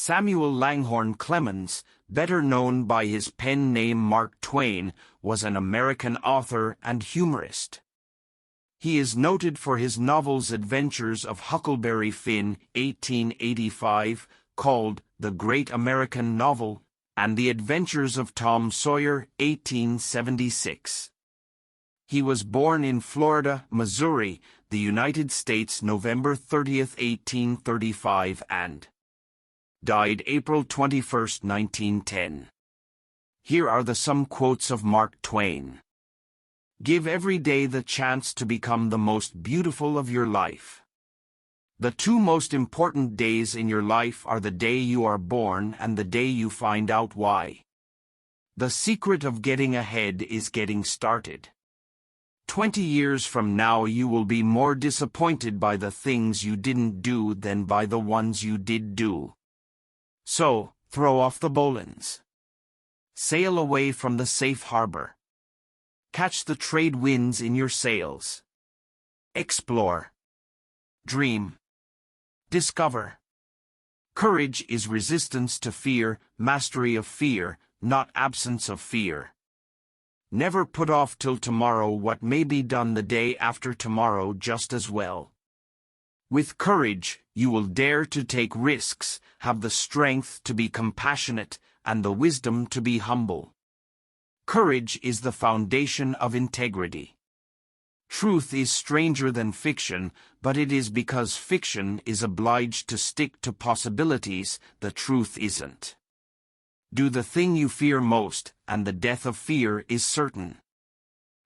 Samuel Langhorne Clemens, better known by his pen name Mark Twain, was an American author and humorist. He is noted for his novels Adventures of Huckleberry Finn, 1885, called The Great American Novel, and The Adventures of Tom Sawyer, 1876. He was born in Florida, Missouri, the United States, November 30, 1835, and died April 21, 1910. Here are some quotes of Mark Twain. Give every day the chance to become the most beautiful of your life. The two most important days in your life are the day you are born and the day you find out why. The secret of getting ahead is getting started. 20 years from now you will be more disappointed by the things you didn't do than by the ones you did do. So, throw off the bowlines. Sail away from the safe harbor. Catch the trade winds in your sails. Explore. Dream. Discover. Courage is resistance to fear, mastery of fear, not absence of fear. Never put off till tomorrow what may be done the day after tomorrow just as well. With courage, you will dare to take risks, have the strength to be compassionate, and the wisdom to be humble. Courage is the foundation of integrity. Truth is stranger than fiction, but it is because fiction is obliged to stick to possibilities, the truth isn't. Do the thing you fear most, and the death of fear is certain.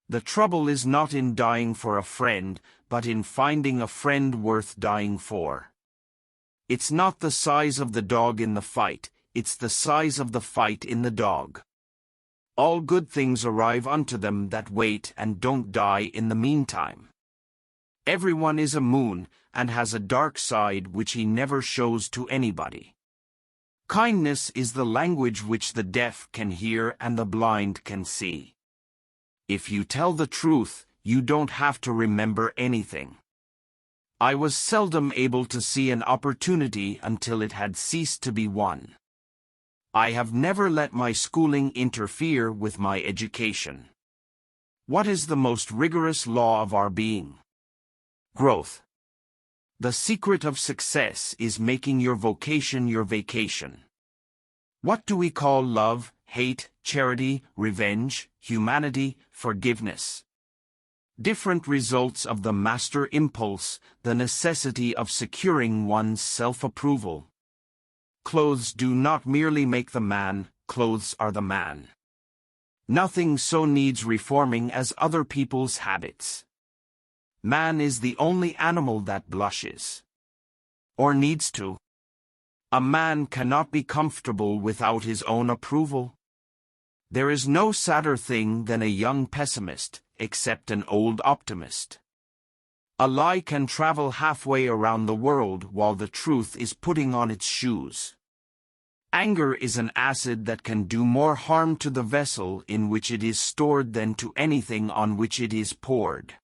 The trouble is not in dying for a friend, but in finding a friend worth dying for. It's not the size of the dog in the fight, it's the size of the fight in the dog. All good things arrive unto them that wait and don't die in the meantime. Everyone is a moon, and has a dark side which he never shows to anybody. Kindness is the language which the deaf can hear and the blind can see. If you tell the truth, you don't have to remember anything. I was seldom able to see an opportunity until it had ceased to be one. I have never let my schooling interfere with my education. What is the most rigorous law of our being? Growth. The secret of success is making your vocation your vacation. What do we call love, hate, charity, revenge, humanity, forgiveness? Different results of the master impulse, the necessity of securing one's self-approval. Clothes do not merely make the man, clothes are the man. Nothing so needs reforming as other people's habits. Man is the only animal that blushes. Or needs to. A man cannot be comfortable without his own approval. There is no sadder thing than a young pessimist, except an old optimist. A lie can travel halfway around the world while the truth is putting on its shoes. Anger is an acid that can do more harm to the vessel in which it is stored than to anything on which it is poured.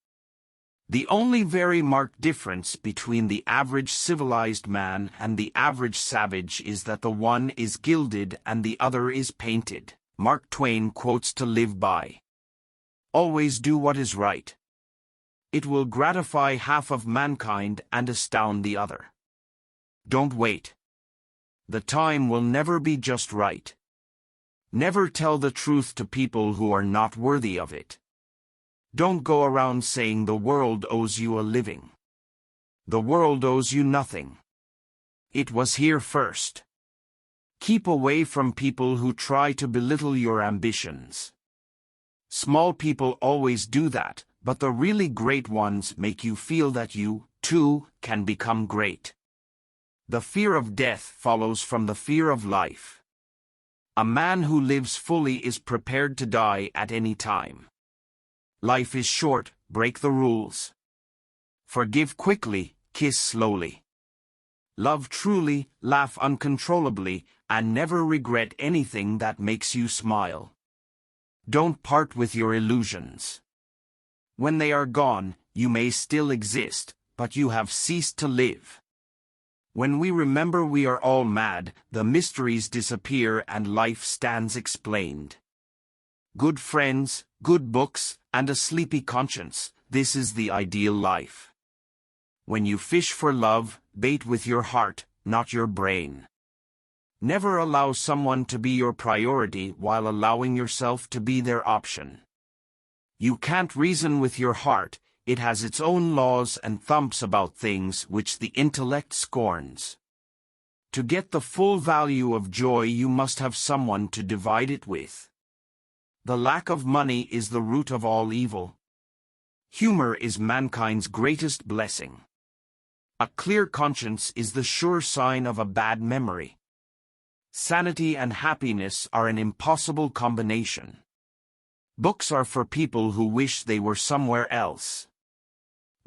The only very marked difference between the average civilized man and the average savage is that the one is gilded and the other is painted. Mark Twain quotes to live by. Always do what is right. It will gratify half of mankind and astound the other. Don't wait. The time will never be just right. Never tell the truth to people who are not worthy of it. Don't go around saying the world owes you a living. The world owes you nothing. It was here first. Keep away from people who try to belittle your ambitions. Small people always do that, but the really great ones make you feel that you, too, can become great. The fear of death follows from the fear of life. A man who lives fully is prepared to die at any time. Life is short, break the rules. Forgive quickly, kiss slowly. Love truly, laugh uncontrollably, and never regret anything that makes you smile. Don't part with your illusions. When they are gone, you may still exist, but you have ceased to live. When we remember we are all mad, the mysteries disappear and life stands explained. Good friends, good books, and a sleepy conscience, this is the ideal life. When you fish for love, bait with your heart, not your brain. Never allow someone to be your priority while allowing yourself to be their option. You can't reason with your heart, it has its own laws and thumps about things which the intellect scorns. To get the full value of joy you must have someone to divide it with. The lack of money is the root of all evil. Humor is mankind's greatest blessing. A clear conscience is the sure sign of a bad memory. Sanity and happiness are an impossible combination. Books are for people who wish they were somewhere else.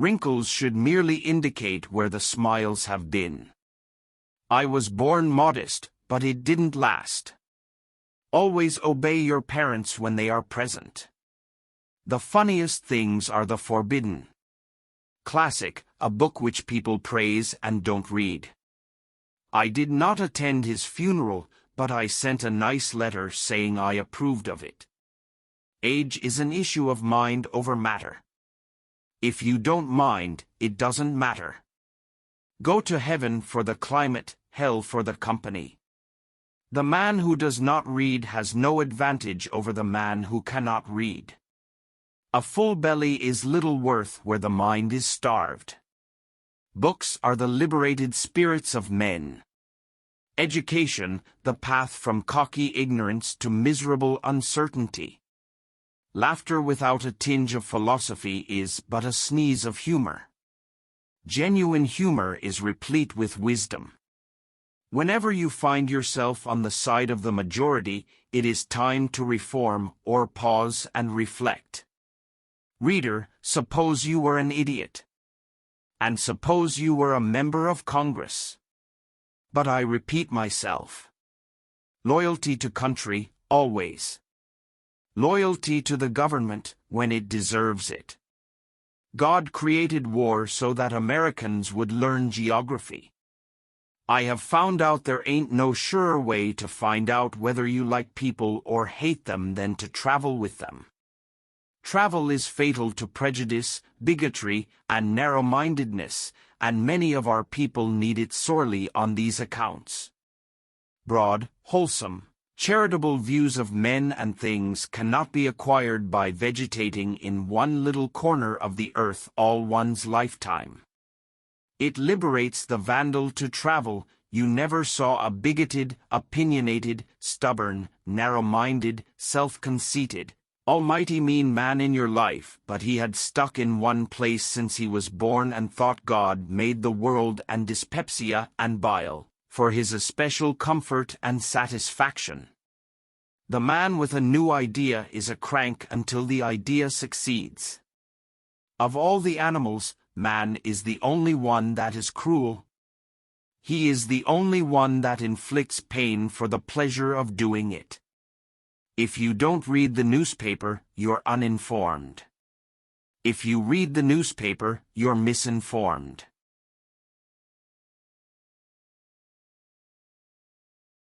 Wrinkles should merely indicate where the smiles have been. I was born modest, but it didn't last. Always obey your parents when they are present. The funniest things are the forbidden. Classic, a book which people praise and don't read. I did not attend his funeral, but I sent a nice letter saying I approved of it. Age is an issue of mind over matter. If you don't mind, it doesn't matter. Go to heaven for the climate, hell for the company. The man who does not read has no advantage over the man who cannot read. A full belly is little worth where the mind is starved. Books are the liberated spirits of men. Education, the path from cocky ignorance to miserable uncertainty. Laughter without a tinge of philosophy is but a sneeze of humor. Genuine humor is replete with wisdom. Whenever you find yourself on the side of the majority, it is time to reform or pause and reflect. Reader, suppose you were an idiot. And suppose you were a member of Congress. But I repeat myself. Loyalty to country, always. Loyalty to the government, when it deserves it. God created war so that Americans would learn geography. I have found out there ain't no surer way to find out whether you like people or hate them than to travel with them. Travel is fatal to prejudice, bigotry, and narrow-mindedness, and many of our people need it sorely on these accounts. Broad, wholesome, charitable views of men and things cannot be acquired by vegetating in one little corner of the earth all one's lifetime. It liberates the vandal to travel. You never saw a bigoted, opinionated, stubborn, narrow-minded, self-conceited, almighty mean man in your life, but he had stuck in one place since he was born and thought God made the world and dyspepsia and bile, for his especial comfort and satisfaction. The man with a new idea is a crank until the idea succeeds. Of all the animals, man is the only one that is cruel. He is the only one that inflicts pain for the pleasure of doing it. If you don't read the newspaper, you're uninformed. If you read the newspaper, you're misinformed.